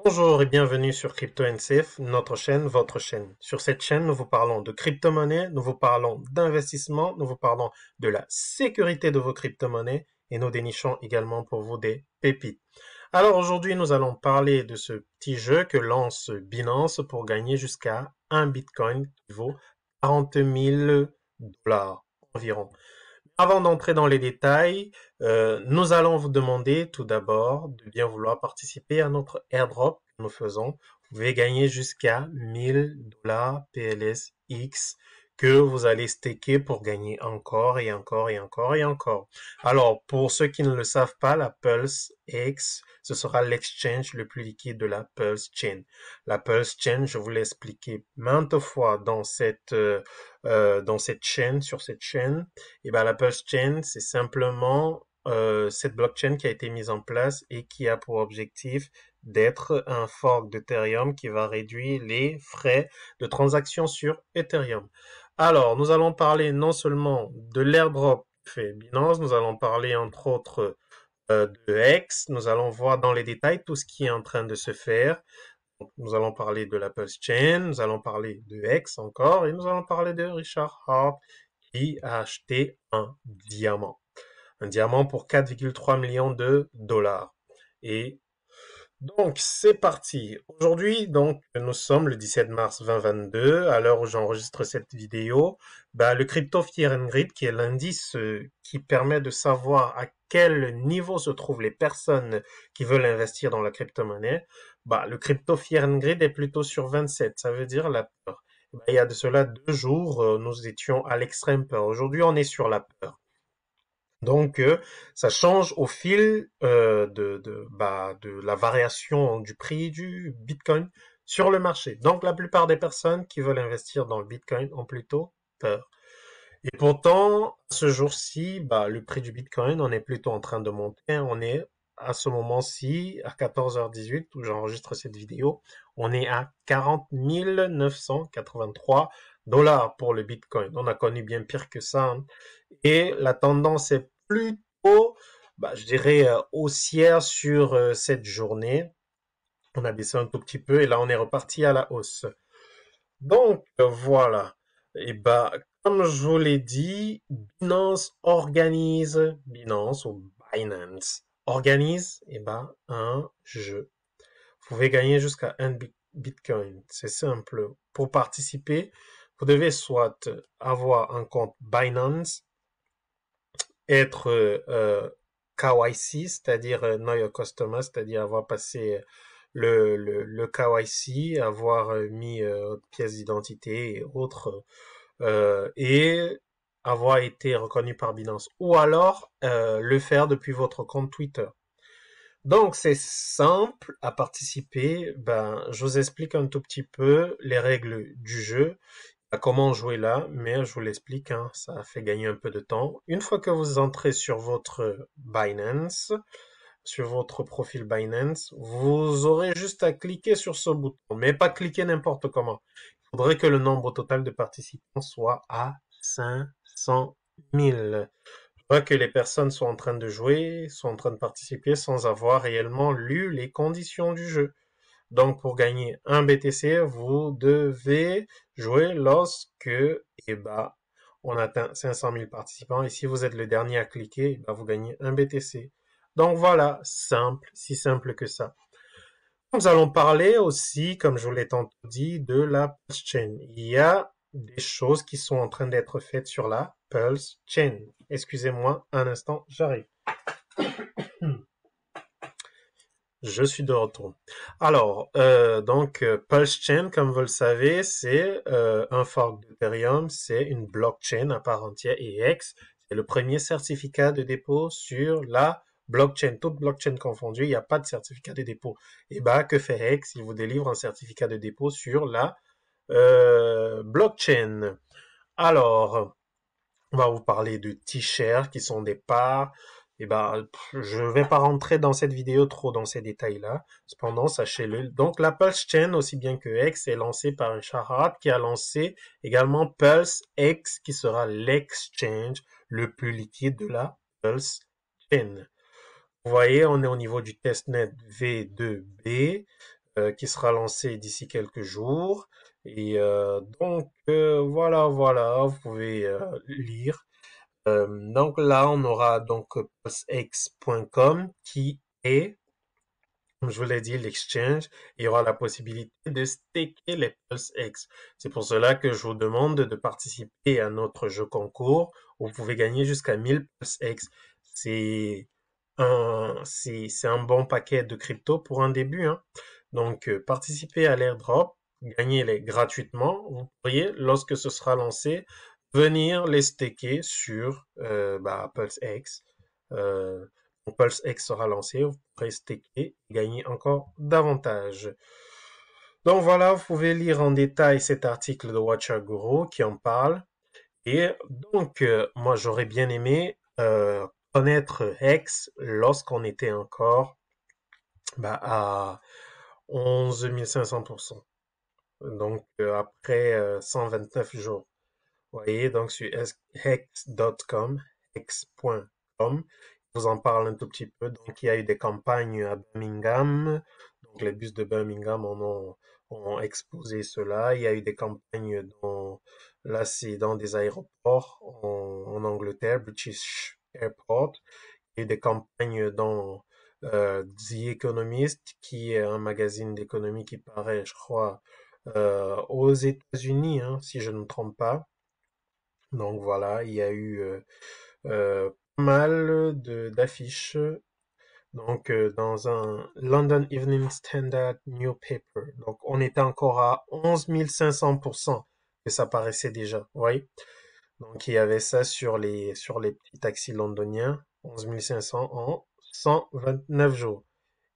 Bonjour et bienvenue sur CryptoNCF, notre chaîne, votre chaîne. Sur cette chaîne, nous vous parlons de crypto-monnaies, nous vous parlons d'investissement, nous vous parlons de la sécurité de vos crypto-monnaies et nous dénichons également pour vous des pépites. Alors aujourd'hui, nous allons parler de ce petit jeu que lance Binance pour gagner jusqu'à un Bitcoin qui vaut 40 000 dollars environ. Avant d'entrer dans les détails, nous allons vous demander tout d'abord de bien vouloir participer à notre airdrop que nous faisons. Vous pouvez gagner jusqu'à 1000 dollars PLSX que vous allez staker pour gagner encore et encore et encore et encore. Alors, pour ceux qui ne le savent pas, la Pulse X, ce sera l'exchange le plus liquide de la Pulse Chain. La Pulse Chain, je vous l'ai expliqué maintes fois dans cette chaîne, sur cette chaîne. Et ben, la Pulse Chain, c'est simplement cette blockchain qui a été mise en place et qui a pour objectif d'être un fork d'Ethereum qui va réduire les frais de transaction sur Ethereum. Alors, nous allons parler non seulement de l'airdrop fait Binance, nous allons parler entre autres de X, nous allons voir dans les détails tout ce qui est en train de se faire. Donc, nous allons parler de la Pulse Chain, nous allons parler de X encore, et nous allons parler de Richard Hart qui a acheté un diamant. Un diamant pour 4,3 millions de dollars. Et donc, c'est parti. Aujourd'hui, donc, nous sommes le 17 mars 2022. À l'heure où j'enregistre cette vidéo, le Crypto Fear and Greed, qui est l'indice qui permet de savoir à quel niveau se trouvent les personnes qui veulent investir dans la crypto-monnaie, le Crypto Fear and Greed est plutôt sur 27. Ça veut dire la peur. Il y a de cela 2 jours, nous étions à l'extrême peur. Aujourd'hui, on est sur la peur. Donc, ça change au fil de la variation du prix du Bitcoin sur le marché. Donc, la plupart des personnes qui veulent investir dans le Bitcoin ont plutôt peur. Et pourtant, ce jour-ci, le prix du Bitcoin, on est plutôt en train de monter. On est à ce moment-ci, à 14h18, où j'enregistre cette vidéo, on est à 40 983 dollars pour le Bitcoin. On a connu bien pire que ça, hein. Et la tendance est plutôt, je dirais, haussière sur cette journée. On a baissé un tout petit peu et là, on est reparti à la hausse. Donc, voilà. Et comme je vous l'ai dit, Binance ou Binance organise, un jeu. Vous pouvez gagner jusqu'à un Bitcoin. C'est simple. Pour participer, vous devez soit avoir un compte Binance, être KYC, c'est-à-dire Know Your Customer, c'est-à-dire avoir passé le KYC, avoir mis pièces d'identité et autres, et avoir été reconnu par Binance. Ou alors le faire depuis votre compte Twitter. Donc c'est simple à participer. Je vous explique un tout petit peu les règles du jeu, comment jouer là, mais je vous l'explique, hein, ça fait gagner un peu de temps. Une fois que vous entrez sur votre Binance, sur votre profil Binance, vous aurez juste à cliquer sur ce bouton, mais pas cliquer n'importe comment. Il faudrait que le nombre total de participants soit à 500 000. Je vois que les personnes sont en train de jouer, sont en train de participer sans avoir réellement lu les conditions du jeu. Donc, pour gagner un BTC, vous devez jouer lorsque, on atteint 500 000 participants. Et si vous êtes le dernier à cliquer, vous gagnez un BTC. Donc voilà, simple, si simple que ça. Nous allons parler aussi, comme je vous l'ai tantôt dit, de la Pulse Chain. Il y a des choses qui sont en train d'être faites sur la Pulse Chain. Excusez-moi un instant, j'arrive. Je suis de retour. Alors, Pulse Chain, comme vous le savez, c'est un fork d'Ethereum, c'est une blockchain à part entière et X, c'est le premier certificat de dépôt sur la blockchain. Toute blockchain confondue, il n'y a pas de certificat de dépôt. Et que fait X? Il vous délivre un certificat de dépôt sur la blockchain. Alors, on va vous parler de T-shares qui sont des parts. Je vais pas rentrer dans cette vidéo trop dans ces détails-là. Cependant, sachez-le. Donc, la Pulse Chain, aussi bien que X, est lancée par Richard Hart, qui a lancé également Pulse X, qui sera l'exchange le plus liquide de la Pulse Chain. Vous voyez, on est au niveau du testnet V2B. qui sera lancé d'ici quelques jours. Et donc, voilà, vous pouvez lire. Donc là, on aura donc pulsex.com qui est, comme je vous l'ai dit, l'exchange. Il y aura la possibilité de staker les PulseX. C'est pour cela que je vous demande de participer à notre jeu concours où vous pouvez gagner jusqu'à 1000 PulseX. C'est un bon paquet de crypto pour un début, hein. Donc, participez à l'airdrop, gagnez-les gratuitement. Vous pourriez, lorsque ce sera lancé, venir les staker sur PulseX. Quand PulseX sera lancé, vous pourrez staker et gagner encore davantage. Donc voilà, vous pouvez lire en détail cet article de Watcher Guru qui en parle. Et donc, moi, j'aurais bien aimé connaître Hex lorsqu'on était encore à 11 500%. Donc, après 129 jours. Vous voyez, donc sur hex.com, hex.com, je vous en parle un tout petit peu. Donc, il y a eu des campagnes à Birmingham. Donc, les bus de Birmingham ont exposé cela. Il y a eu des campagnes là, c'est dans des aéroports en Angleterre, British Airport. Il y a eu des campagnes dans The Economist, qui est un magazine d'économie qui paraît, je crois, aux États-Unis, hein, si je ne me trompe pas. Donc voilà, il y a eu pas mal d'affiches. Donc dans un London Evening Standard Newspaper. Donc on était encore à 11 500% que ça paraissait déjà. Vous voyez? Donc il y avait ça sur les petits taxis londoniens. 11 500 en 129 jours.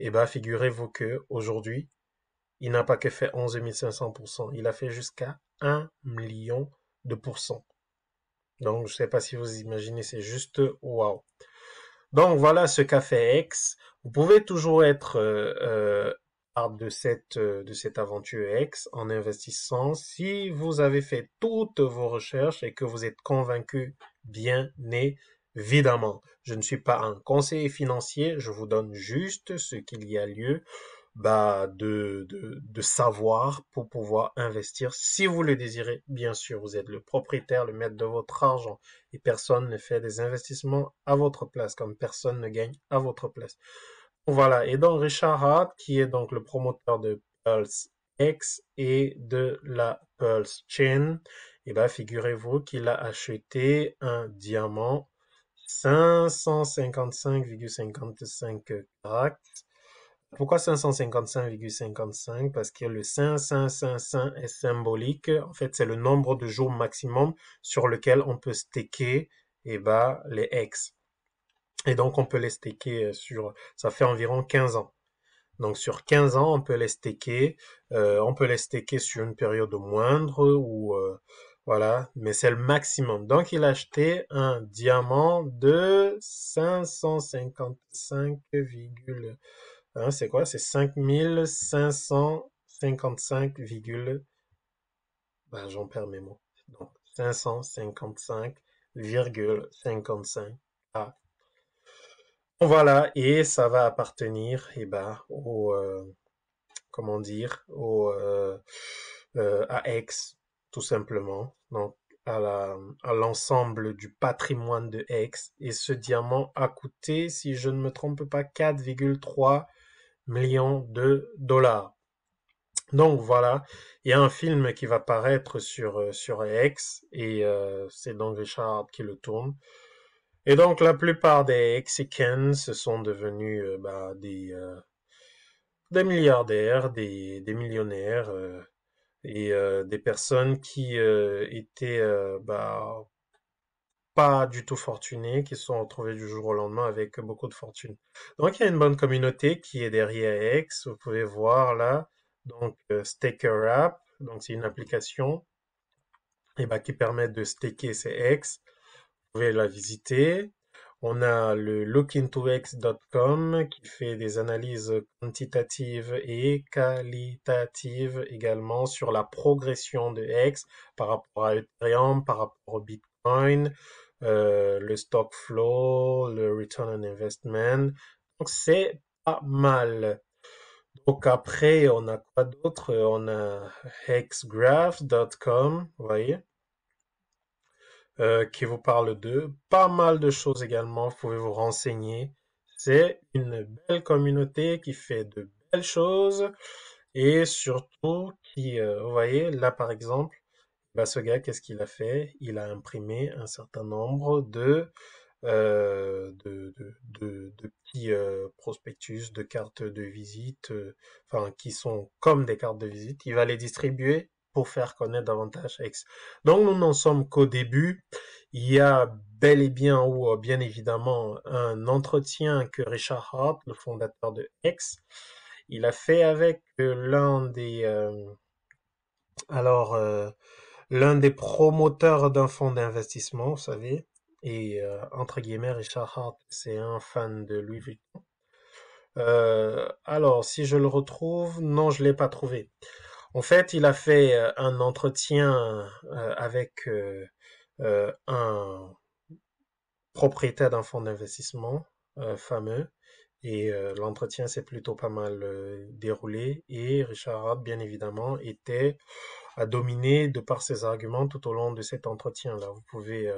Et bah figurez-vous que aujourd'hui, il n'a pas que fait 11 500%. Il a fait jusqu'à 1 million de pourcents. Donc, je sais pas si vous imaginez, c'est juste waouh. Donc, voilà ce qu'a fait X. Vous pouvez toujours être part de cette aventure X en investissant si vous avez fait toutes vos recherches et que vous êtes convaincu, bien évidemment. Je ne suis pas un conseiller financier, je vous donne juste ce qu'il y a lieu de savoir pour pouvoir investir. Si vous le désirez, bien sûr, vous êtes le propriétaire, le maître de votre argent et personne ne fait des investissements à votre place, comme personne ne gagne à votre place. Voilà. Et donc, Richard Hart, qui est donc le promoteur de Pulse X et de la Pulse Chain, et ben, figurez-vous qu'il a acheté un diamant 555,55 carats. Pourquoi 555,55? Parce que le 555 est symbolique. En fait, c'est le nombre de jours maximum sur lequel on peut staker les X. Et donc, on peut les staker ça fait environ 15 ans. Donc, sur 15 ans, on peut les staker. On peut les staker sur une période moindre ou, voilà. Mais c'est le maximum. Donc, il a acheté un diamant de 555, hein, c'est quoi? C'est 5555, j'en perds mes mots. Donc, 555,55. Ah. Voilà, et ça va appartenir, comment dire, à Aix, tout simplement. Donc, à l'ensemble du patrimoine de Aix. Et ce diamant a coûté, si je ne me trompe pas, 4,3 millions de dollars. Donc voilà, il y a un film qui va paraître sur X et c'est donc Richard qui le tourne. Et donc la plupart des Mexicans se sont devenus des milliardaires, des millionnaires et des personnes qui étaient pas du tout fortunés, qui se sont retrouvés du jour au lendemain avec beaucoup de fortune. Donc il y a une bonne communauté qui est derrière X, vous pouvez voir là. Donc Staker App, donc c'est une application qui permet de staker ses X. Vous pouvez la visiter. On a le lookintox.com qui fait des analyses quantitatives et qualitatives également sur la progression de X par rapport à Ethereum, par rapport au Bitcoin, le stock flow, le return on investment. Donc c'est pas mal. Donc après, on a quoi d'autre? On a hexgraph.com, vous voyez, qui vous parle de pas mal de choses également. Vous pouvez vous renseigner. C'est une belle communauté qui fait de belles choses et surtout qui, vous voyez, là par exemple, bah, ce gars, qu'est-ce qu'il a fait? Il a imprimé un certain nombre de petits prospectus, de cartes de visite, enfin, qui sont comme des cartes de visite. Il va les distribuer pour faire connaître davantage X. Donc, nous n'en sommes qu'au début. Il y a bel et bien, ou bien évidemment, un entretien que Richard Hart, le fondateur de X, il a fait avec alors, l'un des promoteurs d'un fonds d'investissement, vous savez, et entre guillemets, Richard Hart, c'est un fan de Louis Vuitton. Alors, si je le retrouve, non, je l'ai pas trouvé. En fait, il a fait un entretien avec un propriétaire d'un fonds d'investissement fameux, et l'entretien s'est plutôt pas mal déroulé. Et Richard Hart, bien évidemment, était à dominer de par ses arguments tout au long de cet entretien-là. Vous pouvez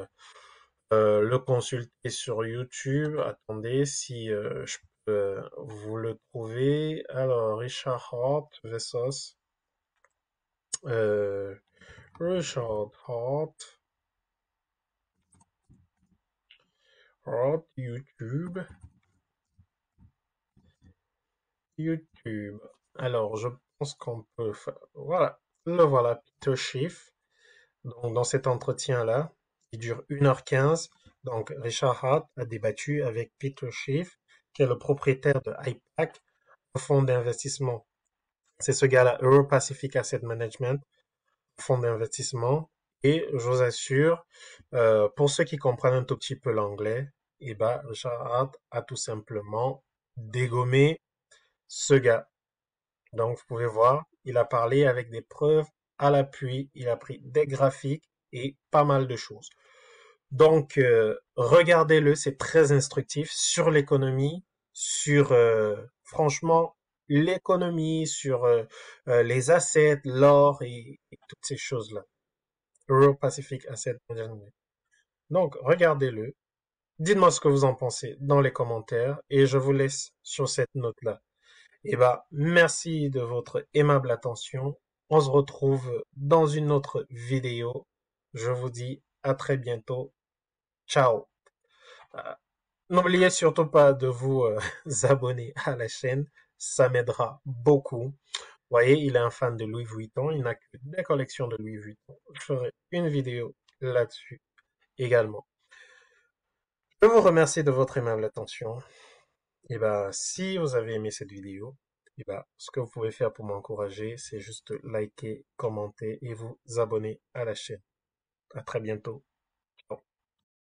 le consulter sur YouTube. Attendez, si je peux vous le trouver. Alors, Richard Hart versus euh, Richard Hart, YouTube. YouTube. Alors, je pense qu'on peut faire. Voilà, le voilà, Peter Schiff. Donc, dans cet entretien-là, qui dure 1h15, donc Richard Hart a débattu avec Peter Schiff, qui est le propriétaire de IPAC, un fonds d'investissement. C'est ce gars-là, Euro Pacific Asset Management, fonds d'investissement. Et je vous assure, pour ceux qui comprennent un tout petit peu l'anglais, eh ben, Richard Hart a tout simplement dégommé ce gars. Donc, vous pouvez voir, il a parlé avec des preuves à l'appui, il a pris des graphiques et pas mal de choses. Donc, regardez-le, c'est très instructif sur l'économie, sur, franchement, l'économie, sur les assets, l'or et toutes ces choses-là. Euro Pacific Asset Management. Donc, regardez-le. Dites-moi ce que vous en pensez dans les commentaires et je vous laisse sur cette note-là. Eh ben, merci de votre aimable attention. On se retrouve dans une autre vidéo. Je vous dis à très bientôt. Ciao. Euh, N'oubliez surtout pas de vous abonner à la chaîne. Ça m'aidera beaucoup. Vous voyez, il est un fan de Louis Vuitton. Il n'a que des collections de Louis Vuitton. Je ferai une vidéo là-dessus également. Je vous remercie de votre aimable attention. Et ben, si vous avez aimé cette vidéo, et ben, ce que vous pouvez faire pour m'encourager, c'est juste liker, commenter et vous abonner à la chaîne. À très bientôt.